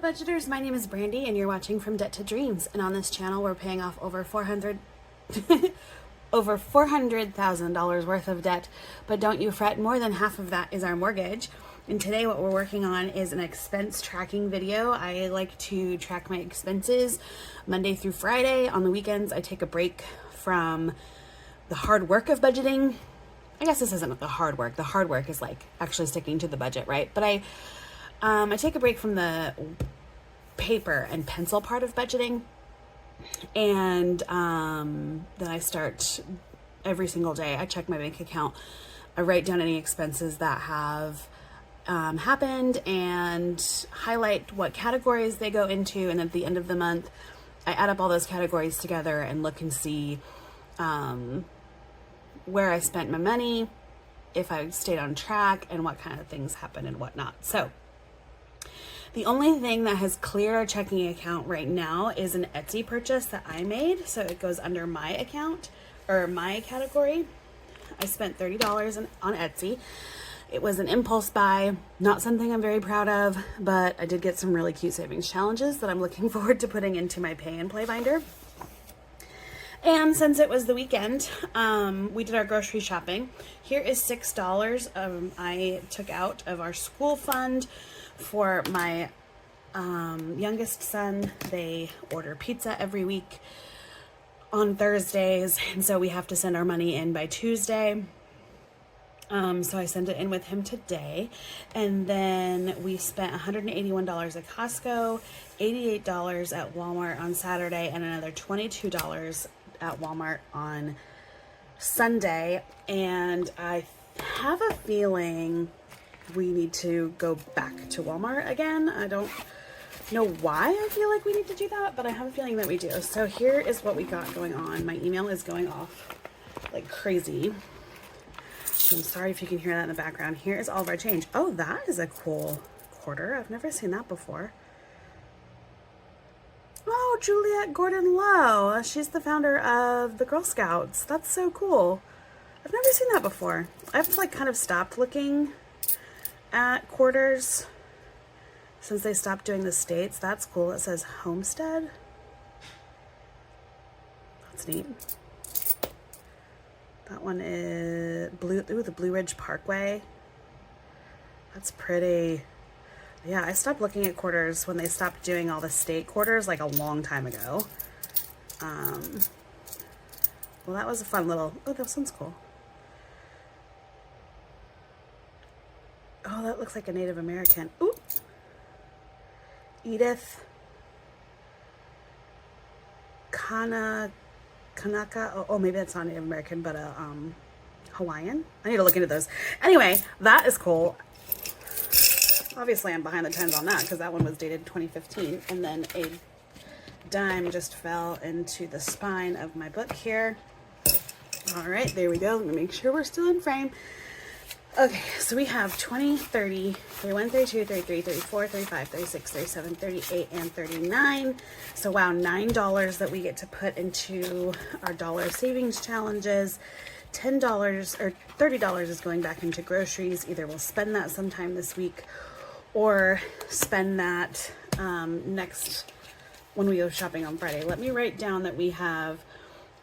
budgeters, my name is Brandy and you're watching From Debt to Dreams, and on this channel we're paying off over $400,000 worth of debt, but don't you fret, more than half of that is our mortgage. And today what we're working on is an expense tracking video. I like to track my expenses Monday through Friday. On the weekends I take a break from the hard work of budgeting. I guess this isn't the hard work. The hard work is like actually sticking to the budget, right? But I take a break from the paper and pencil part of budgeting, and then I start every single day. I check my bank account. I write down any expenses that have happened and highlight what categories they go into, and at the end of the month I add up all those categories together and look and see where I spent my money, if I stayed on track, and what kind of things happened and whatnot. So the only thing that has cleared our checking account right now is an Etsy purchase that I made. So it goes under my account or my category. I spent $30 on Etsy. It was an impulse buy, not something I'm very proud of, but I did get some really cute savings challenges that I'm looking forward to putting into my pay and play binder. And since it was the weekend, we did our grocery shopping. Here is $6 I took out of our school fund for my youngest son. They order pizza every week on Thursdays, and so we have to send our money in by Tuesday. So I sent it in with him today, and then we spent $181 at Costco, $88 at Walmart on Saturday, and another $22 at Walmart on Sunday. And I have a feeling we need to go back to Walmart again. I don't know why I feel like we need to do that, but I have a feeling that we do. So here is what we got going on. My email is going off like crazy. So I'm sorry if you can hear that in the background. Here is all of our change. Oh, that is a cool quarter. I've never seen that before. Oh, Juliet Gordon-Lowe. She's the founder of the Girl Scouts. That's so cool. I've never seen that before. I've like kind of stopped looking at quarters since they stopped doing the states. That's cool. It says Homestead. That's neat. That one is the Blue Ridge Parkway. That's pretty. Yeah, I stopped looking at quarters when they stopped doing all the state quarters like a long time ago. Well, that was a fun little, oh, this one's cool. Oh, that looks like a Native American. Ooh. Edith Kanaka. Oh, maybe that's not Native American, but Hawaiian. I need to look into those. Anyway, that is cool. Obviously, I'm behind the times on that because that one was dated 2015, and then a dime just fell into the spine of my book here. All right, there we go. Let me make sure we're still in frame. Okay, so we have 20, 30, 31, 32, 33, 34, 35, 36, 37, 38, and 39. So wow, $9 that we get to put into our dollar savings challenges. $10 or $30 is going back into groceries. Either we'll spend that sometime this week or spend that next when we go shopping on Friday. Let me write down that we have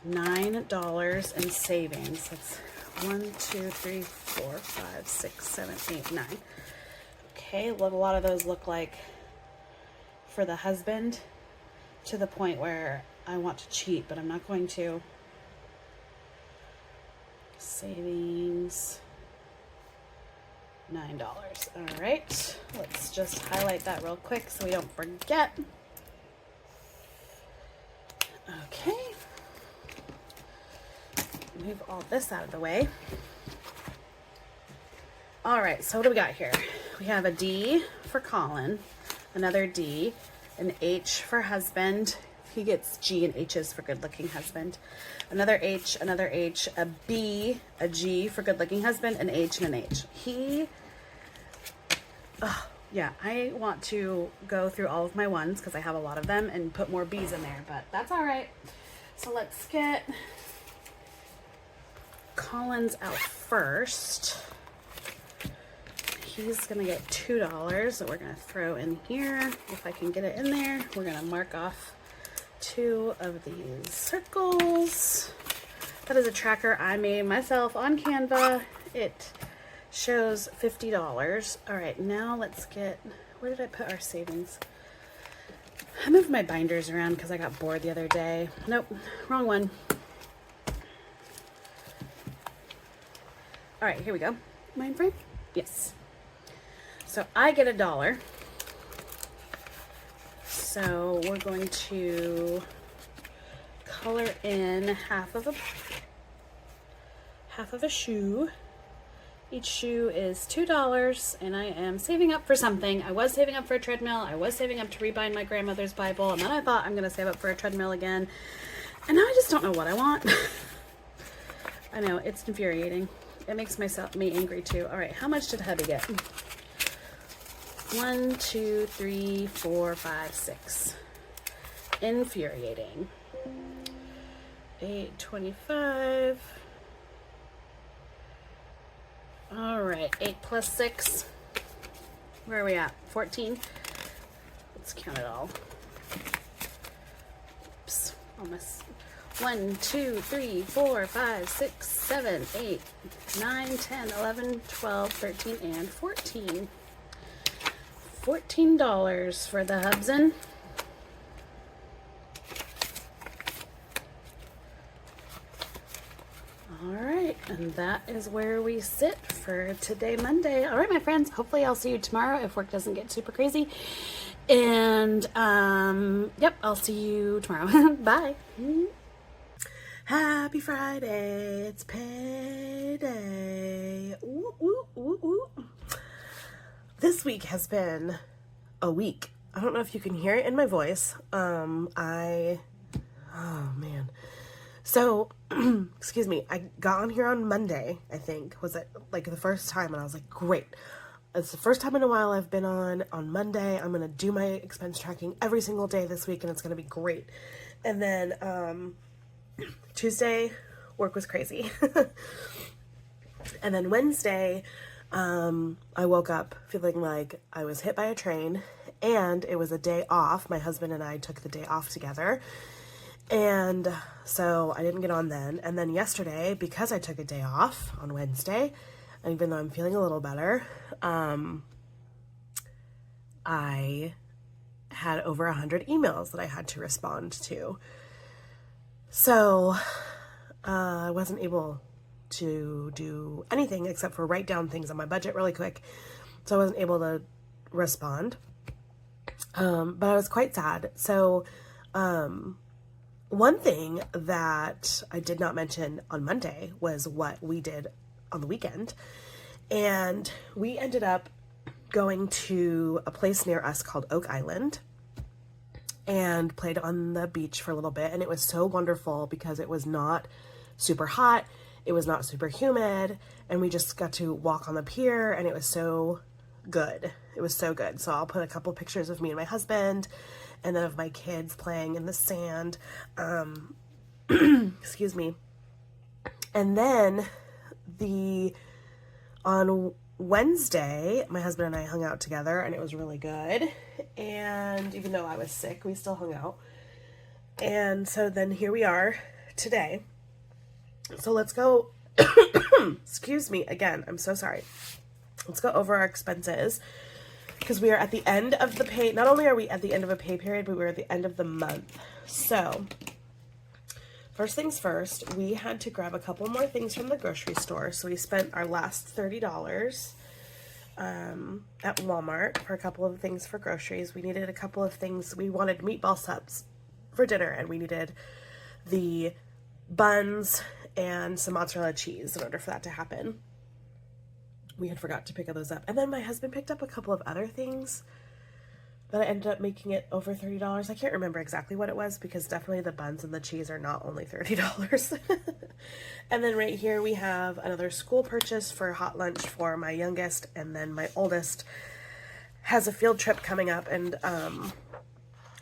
$9 in savings. That's 1, 2, 3, 4, 5, 6, 7, 8, 9. Okay, what a lot of those look like for the husband, to the point where I want to cheat, but I'm not going to. Savings, $9. All right, let's just highlight that real quick so we don't forget. Okay. Move all this out of the way. All right, so what do we got here? We have a D for Colin, another D, an H for husband. He gets G and H's for good-looking husband. Another H, a B, a G for good-looking husband, an H, and an H. Yeah, I want to go through all of my ones because I have a lot of them and put more B's in there, but that's all right. So let's get Colin's out first. he's gonna get $2 that we're gonna throw in here. If I can get it in there, we're gonna mark off 2 of these circles. That is a tracker I made myself on Canva. It shows $50. All right, now let's get, where did I put our savings? I moved my binders around because I got bored the other day. Nope, wrong one. All right, here we go. Mind frame? Yes. So I get $1. So we're going to color in half of a shoe. Each shoe is $2, and I am saving up for something. I was saving up for a treadmill. I was saving up to rebind my grandmother's Bible, and then I thought I'm going to save up for a treadmill again. And now I just don't know what I want. I know, it's infuriating. It makes me angry too. All right, how much did hubby get? 1, 2, 3, 4, 5, 6. Infuriating. 8.25. All right, 8 plus 6. Where are we at? 14. Let's count it all. Oops, almost. 1, 2, 3, 4, 5, 6, 7, 8, 9, 10, 11, 12, 13, and 14. $14 for the Hubsin. All right, and that is where we sit for today, Monday. All right, my friends, hopefully I'll see you tomorrow if work doesn't get super crazy. And, yep, I'll see you tomorrow. Bye. Happy Friday, it's payday. Ooh, ooh, ooh, ooh. This week has been a week. I don't know if you can hear it in my voice. Oh man. So, excuse me, I got on here on Monday, I think, was it like the first time, and I was like, great. It's the first time in a while I've been on Monday. I'm going to do my expense tracking every single day this week, and it's going to be great. And then, Tuesday, work was crazy. And then Wednesday, I woke up feeling like I was hit by a train, and it was a day off. My husband and I took the day off together. And so I didn't get on then. And then yesterday, because I took a day off on Wednesday, and even though I'm feeling a little better, I had over 100 emails that I had to respond to. So I wasn't able to do anything except for write down things on my budget really quick. So I wasn't able to respond. But I was quite sad. So one thing that I did not mention on Monday was what we did on the weekend. And we ended up going to a place near us called Oak Island and played on the beach for a little bit. And it was so wonderful because it was not super hot. It was not super humid. And we just got to walk on the pier, and it was so good. It was so good. So I'll put a couple pictures of me and my husband, and then of my kids playing in the sand. Excuse me. And then on Wednesday, my husband and I hung out together, and it was really good. And even though I was sick, we still hung out. And so then here we are today. So let's go, excuse me, again, I'm so sorry. Let's go over our expenses, because we are at the end of the pay. Not only are we at the end of a pay period, but we're at the end of the month. So first things first, we had to grab a couple more things from the grocery store. So we spent our last $30 at Walmart for a couple of things for groceries. We needed a couple of things. We wanted meatball subs for dinner, and we needed the buns and some mozzarella cheese in order for that to happen. We had forgot to pick those up. And then my husband picked up a couple of other things that I ended up making it over $30. I can't remember exactly what it was, because definitely the buns and the cheese are not only $30. And then right here we have another school purchase for hot lunch for my youngest, and then my oldest has a field trip coming up, and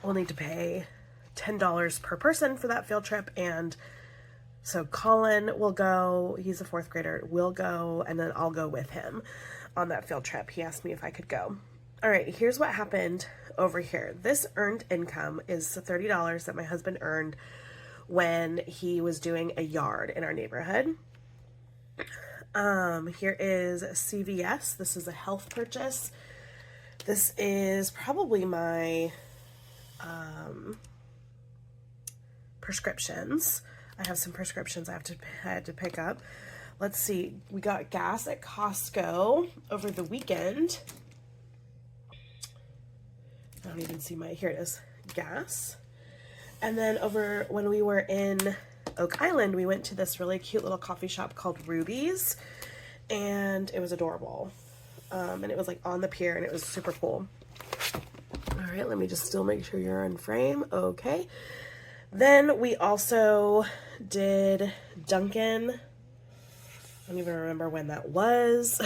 we'll need to pay $10 per person for that field trip, and So Colin will go, he's a 4th grader, will go, and then I'll go with him on that field trip. He asked me if I could go. All right, here's what happened over here. This earned income is the $30 that my husband earned when he was doing a yard in our neighborhood. Here is CVS. This is a health purchase. This is probably my prescriptions. I have some prescriptions I had to pick up. Let's see. We got gas at Costco over the weekend. I don't even see here it is. Gas. And then over when we were in Oak Island, we went to this really cute little coffee shop called Ruby's, and it was adorable. And it was like on the pier, and it was super cool. All right, let me just still make sure you're in frame. Okay. Then we also did Dunkin'. I don't even remember when that was.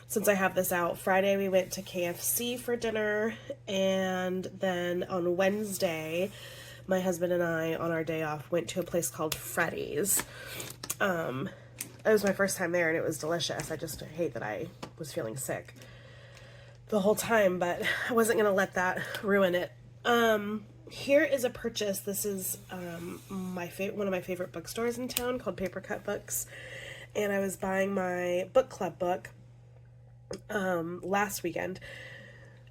Since I have this out, Friday we went to KFC for dinner, and then on Wednesday, my husband and I, on our day off, went to a place called Freddy's. It was my first time there, and it was delicious. I just hate that I was feeling sick the whole time, but I wasn't going to let that ruin it. Here is a purchase. This is one of my favorite bookstores in town called Paper Cut Books, and I was buying my book club book last weekend,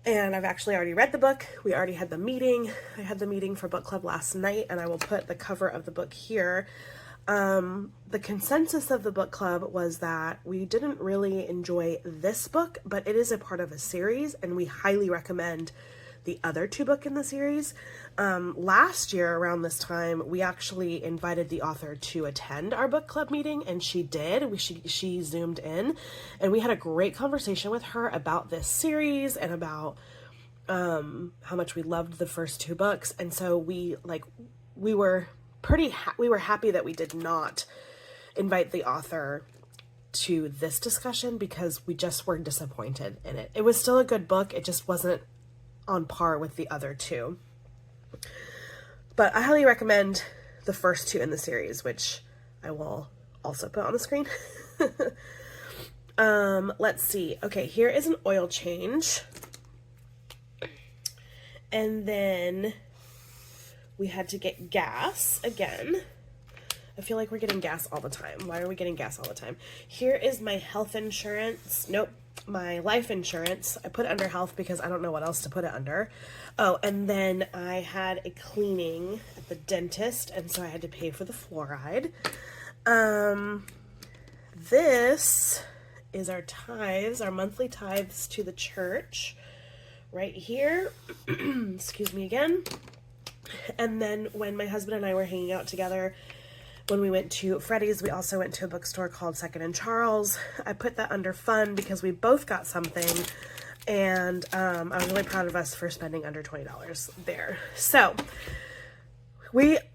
and I've actually already read the book. We already had the meeting. I had the meeting for book club last night, and I will put the cover of the book here. The consensus of the book club was that we didn't really enjoy this book, but it is a part of a series, and we highly recommend the other 2 books in the series. Last year around this time, we actually invited the author to attend our book club meeting, and she did. She zoomed in, and we had a great conversation with her about this series and about how much we loved the first 2 books. And so we were happy that we did not invite the author to this discussion, because we just were disappointed in it. It was still a good book. It just wasn't on par with the other 2. But I highly recommend the first 2 in the series, which I will also put on the screen. Let's see. Okay, here is an oil change. And then we had to get gas again. I feel like we're getting gas all the time. Why are we getting gas all the time? Here is my health insurance. Nope. My life insurance. I put it under health because I don't know what else to put it under. Oh, and then I had a cleaning at the dentist, and so I had to pay for the fluoride. This is our tithes, our monthly tithes to the church right here. Excuse me again. And then when my husband and I were hanging out together, when we went to Freddy's, we also went to a bookstore called Second and Charles. I put that under fun because we both got something, and I was really proud of us for spending under $20 there. So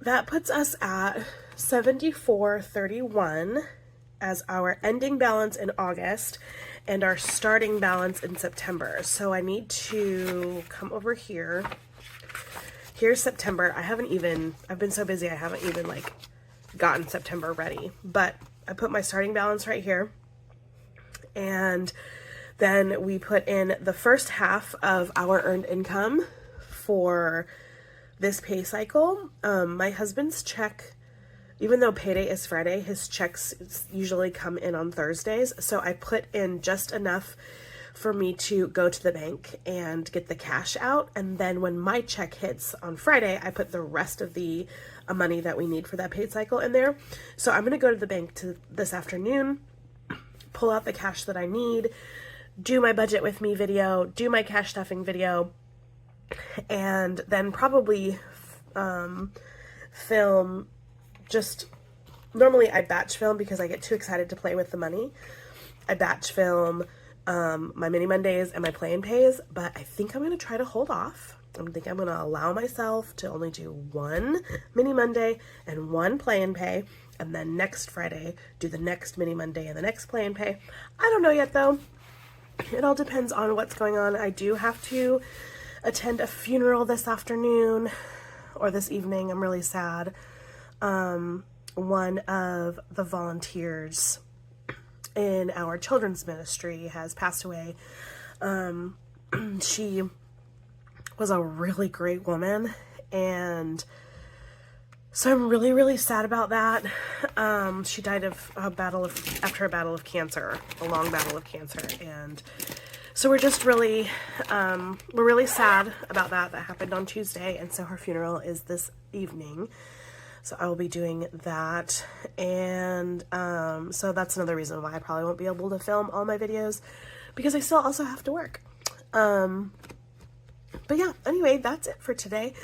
that puts us at $74.31 as our ending balance in August and our starting balance in September. So I need to come over here. Here's September. I've been so busy I haven't even gotten September ready, but I put my starting balance right here, and then we put in the first half of our earned income for this pay cycle. My husband's check, even though payday is Friday, his checks usually come in on Thursdays, so I put in just enough for me to go to the bank and get the cash out, and then when my check hits on Friday, I put the rest of the money that we need for that paid cycle in there. So I'm going to go to the bank this afternoon, pull out the cash that I need, do my budget with me video, do my cash stuffing video, and then probably film. Normally I batch film because I get too excited to play with the money. I batch film my mini Mondays and my play and pays, but I think I'm going to try to hold off. I think I'm going to allow myself to only do 1 mini Monday and 1 play and pay, and then next Friday do the next mini Monday and the next play and pay. I don't know yet though. It all depends on what's going on. I do have to attend a funeral this afternoon or this evening. I'm really sad. one of the volunteers in our children's ministry has passed away. She was a really great woman, and so I'm really, really sad about that. She died of after a battle of cancer, a long battle of cancer, and so we're just really, we're really sad about that. That happened on Tuesday, and so her funeral is this evening. So I will be doing that, and so that's another reason why I probably won't be able to film all my videos, because I still also have to work. But yeah, anyway, that's it for today.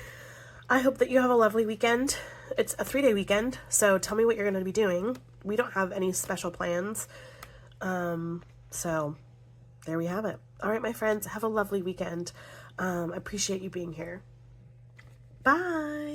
I hope that you have a lovely weekend. It's a 3-day weekend, so tell me what you're going to be doing. We don't have any special plans, so there we have it. All right, my friends, have a lovely weekend. I appreciate you being here. Bye.